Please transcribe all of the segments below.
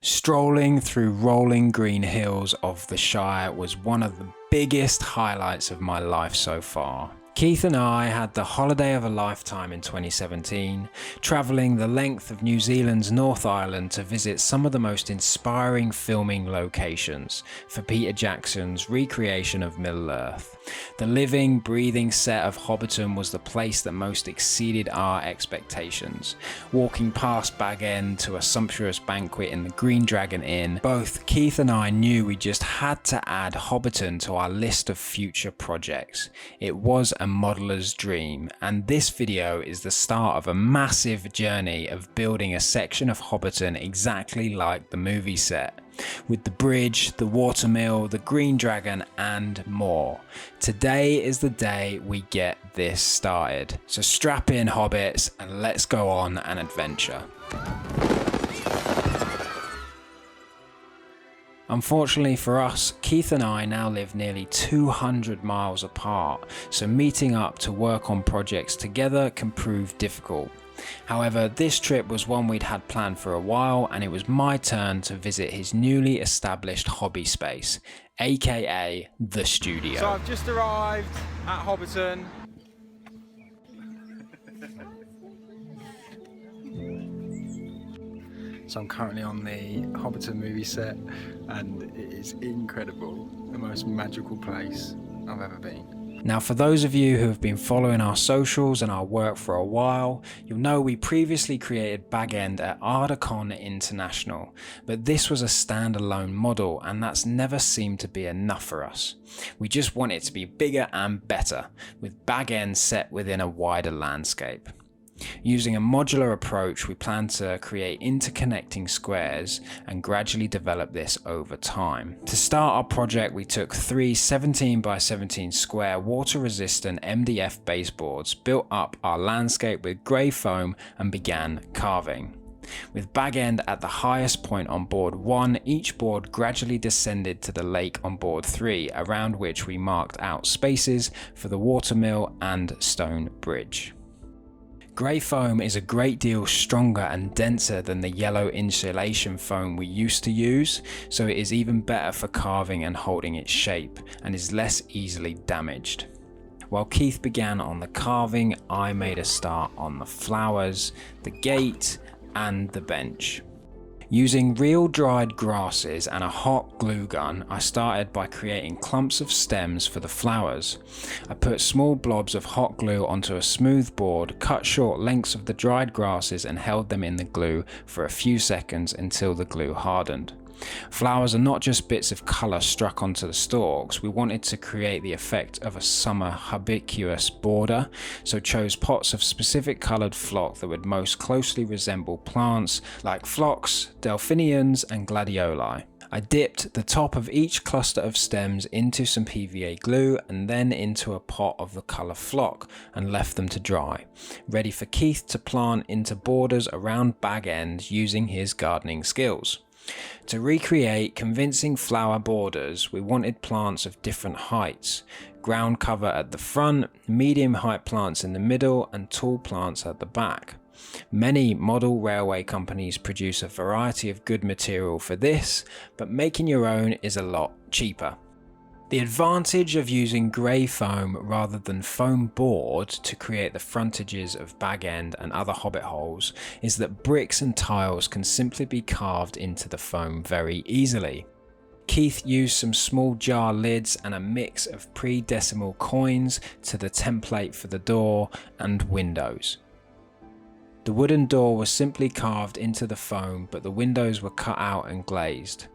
Strolling through rolling green hills of the Shire was one of the biggest highlights of my life so far. Keith and I had the holiday of a lifetime in 2017, travelling the length of New Zealand's North Island to visit some of the most inspiring filming locations for Peter Jackson's recreation of Middle-earth. The living, breathing set of Hobbiton was the place that most exceeded our expectations. Walking past Bag End to a sumptuous banquet in the Green Dragon Inn, both Keith and I knew we just had to add Hobbiton to our list of future projects. It was a modeler's dream, and this video is the start of a massive journey of building a section of Hobbiton exactly like the movie set, with the bridge, the watermill, the Green Dragon and more. Today is the day we get this started, so strap in hobbits and let's go on an adventure. Unfortunately for us, Keith and I now live nearly 200 miles apart, so meeting up to work on projects together can prove difficult. However, this trip was one we'd had planned for a while, and it was my turn to visit his newly established hobby space, aka the studio. So I've just arrived at Hobbiton. So I'm currently on the Hobbiton movie set, and it is incredible. The most magical place I've ever been. Now, for those of you who have been following our socials and our work for a while, you'll know we previously created Bag End at Ardacon International, but this was a standalone model, and that's never seemed to be enough for us. We just want it to be bigger and better, with Bag End set within a wider landscape. Using a modular approach, we plan to create interconnecting squares and gradually develop this over time. To start our project, we took 3 17 by 17 square water resistant MDF baseboards, built up our landscape with grey foam and began carving. With Bag End at the highest point on board 1, each board gradually descended to the lake on board 3, around which we marked out spaces for the watermill and stone bridge. Grey foam is a great deal stronger and denser than the yellow insulation foam we used to use, so it is even better for carving and holding its shape, and is less easily damaged. While Keith began on the carving, I made a start on the flowers, the gate and the bench. Using real dried grasses and a hot glue gun, I started by creating clumps of stems for the flowers. I put small blobs of hot glue onto a smooth board, cut short lengths of the dried grasses and held them in the glue for a few seconds until the glue hardened. Flowers are not just bits of colour struck onto the stalks. We wanted to create the effect of a summer herbaceous border, so chose pots of specific coloured flock that would most closely resemble plants like phlox, delphiniums and gladioli. I dipped the top of each cluster of stems into some PVA glue and then into a pot of the colour flock and left them to dry, ready for Keith to plant into borders around Bag End using his gardening skills. To recreate convincing flower borders, we wanted plants of different heights, ground cover at the front, medium height plants in the middle and tall plants at the back. Many model railway companies produce a variety of good material for this, but making your own is a lot cheaper. The advantage of using grey foam rather than foam board to create the frontages of Bag End and other hobbit holes is that bricks and tiles can simply be carved into the foam very easily. Keith used some small jar lids and a mix of pre-decimal coins to the template for the door and windows. The wooden door was simply carved into the foam, but the windows were cut out and glazed.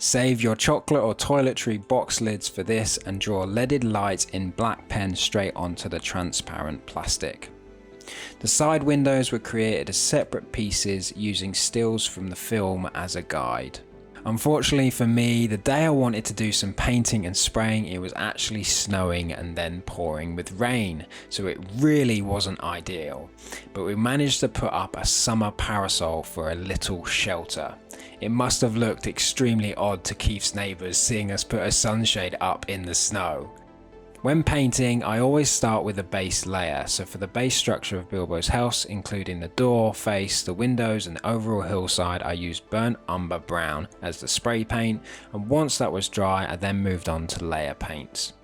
Save your chocolate or toiletry box lids for this and draw leaded lights in black pen straight onto the transparent plastic. The side windows were created as separate pieces using stills from the film as a guide. Unfortunately for me, the day I wanted to do some painting and spraying, it was actually snowing and then pouring with rain, so it really wasn't ideal. But we managed to put up a summer parasol for a little shelter. It must have looked extremely odd to Keith's neighbours seeing us put a sunshade up in the snow. When painting, I always start with a base layer, so for the base structure of Bilbo's house, including the door, face, the windows and the overall hillside, I used burnt umber brown as the spray paint, and once that was dry I then moved on to layer paints.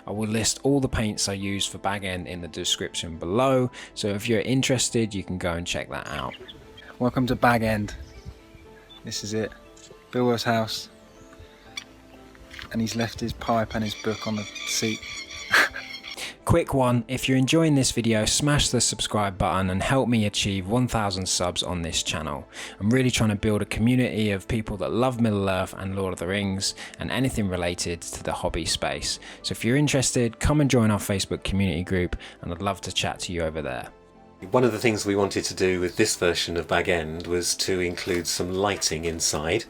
I will list all the paints I used for Bag End in the description below, so if you're interested you can go and check that out. Welcome to Bag End. This is it, Bilbo's house, and he's left his pipe and his book on the seat. Quick one, if you're enjoying this video, smash the subscribe button and help me achieve 1,000 subs on this channel. I'm really trying to build a community of people that love Middle Earth and Lord of the Rings and anything related to the hobby space. So if you're interested, come and join our Facebook community group and I'd love to chat to you over there. One of the things we wanted to do with this version of Bag End was to include some lighting inside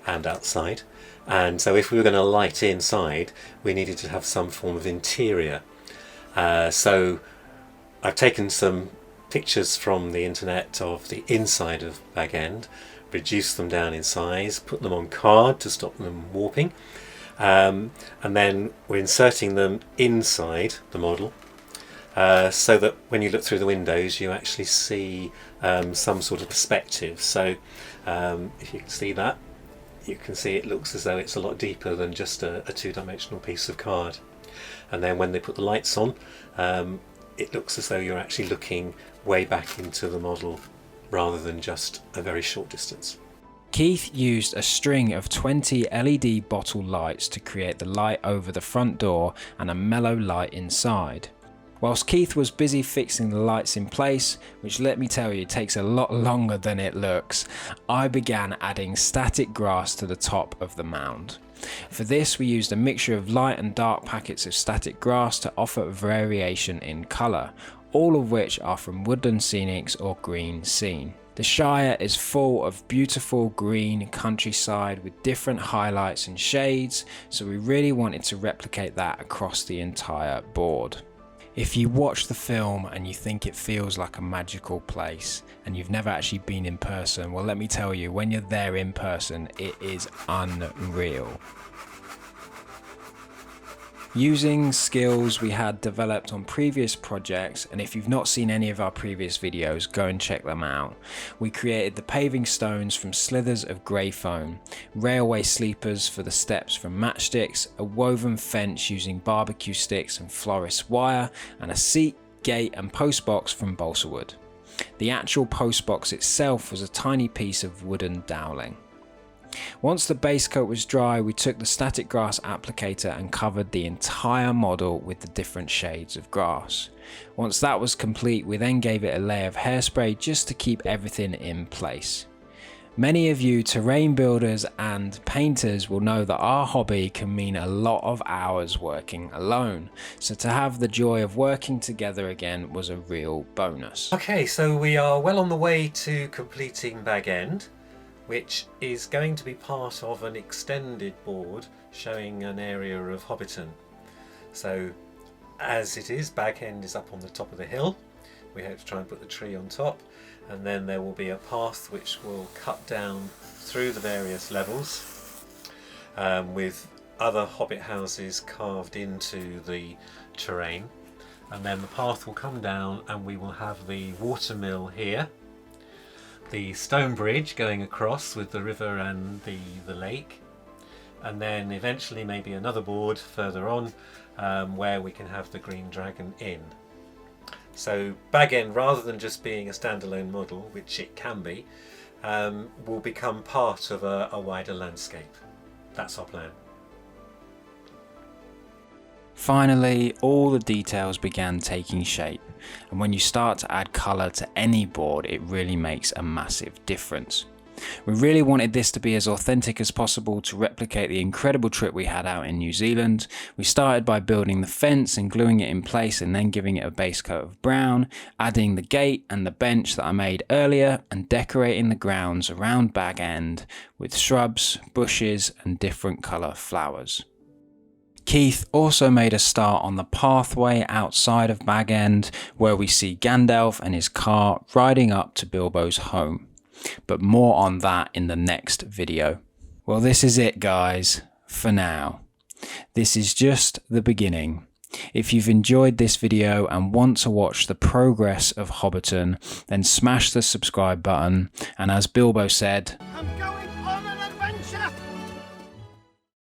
and outside. And so if we were going to light inside, we needed to have some form of interior. So I've taken some pictures from the internet of the inside of Bag End, reduced them down in size, put them on card to stop them warping, and then we're inserting them inside the model so that when you look through the windows you actually see some sort of perspective. So if you can see that, you can see it looks as though it's a lot deeper than just a two-dimensional piece of card. And then when they put the lights on, it looks as though you're actually looking way back into the model rather than just a very short distance. Keith used a string of 20 LED bottle lights to create the light over the front door and a mellow light inside. Whilst Keith was busy fixing the lights in place, which let me tell you takes a lot longer than it looks, I began adding static grass to the top of the mound. For this we used a mixture of light and dark packets of static grass to offer variation in colour, all of which are from Woodland Scenics or Green Scene. The Shire is full of beautiful green countryside with different highlights and shades, so we really wanted to replicate that across the entire board. If you watch the film and you think it feels like a magical place and you've never actually been in person, well let me tell you, when you're there in person it is unreal. Using skills we had developed on previous projects, and if you've not seen any of our previous videos, go and check them out. We created the paving stones from slithers of grey foam, railway sleepers for the steps from matchsticks, a woven fence using barbecue sticks and florist wire, and a seat, gate and post box from balsa wood. The actual post box itself was a tiny piece of wooden doweling. Once the base coat was dry, we took the static grass applicator and covered the entire model with the different shades of grass. Once that was complete, we then gave it a layer of hairspray just to keep everything in place. Many of you terrain builders and painters will know that our hobby can mean a lot of hours working alone, so to have the joy of working together again was a real bonus. Okay, so we are well on the way to completing Bag End, which is going to be part of an extended board showing an area of Hobbiton. So as it is, Bag End is up on the top of the hill. We hope to try and put the tree on top, and then there will be a path which will cut down through the various levels with other hobbit houses carved into the terrain, and then the path will come down and we will have the watermill here, the stone bridge going across with the river and the lake, and then eventually maybe another board further on where we can have the Green Dragon Inn. So Bag End, rather than just being a standalone model, which it can be, will become part of a wider landscape. That's our plan. Finally, all the details began taking shape, and when you start to add colour to any board, it really makes a massive difference. We really wanted this to be as authentic as possible to replicate the incredible trip we had out in New Zealand. We started by building the fence and gluing it in place and then giving it a base coat of brown, adding the gate and the bench that I made earlier, and decorating the grounds around Bag End with shrubs, bushes and different colour flowers. Keith also made a start on the pathway outside of Bag End, where we see Gandalf and his cart riding up to Bilbo's home. But more on that in the next video. Well, this is it guys, for now. This is just the beginning. If you've enjoyed this video and want to watch the progress of Hobbiton, then smash the subscribe button, and as Bilbo said, I'm going on an adventure!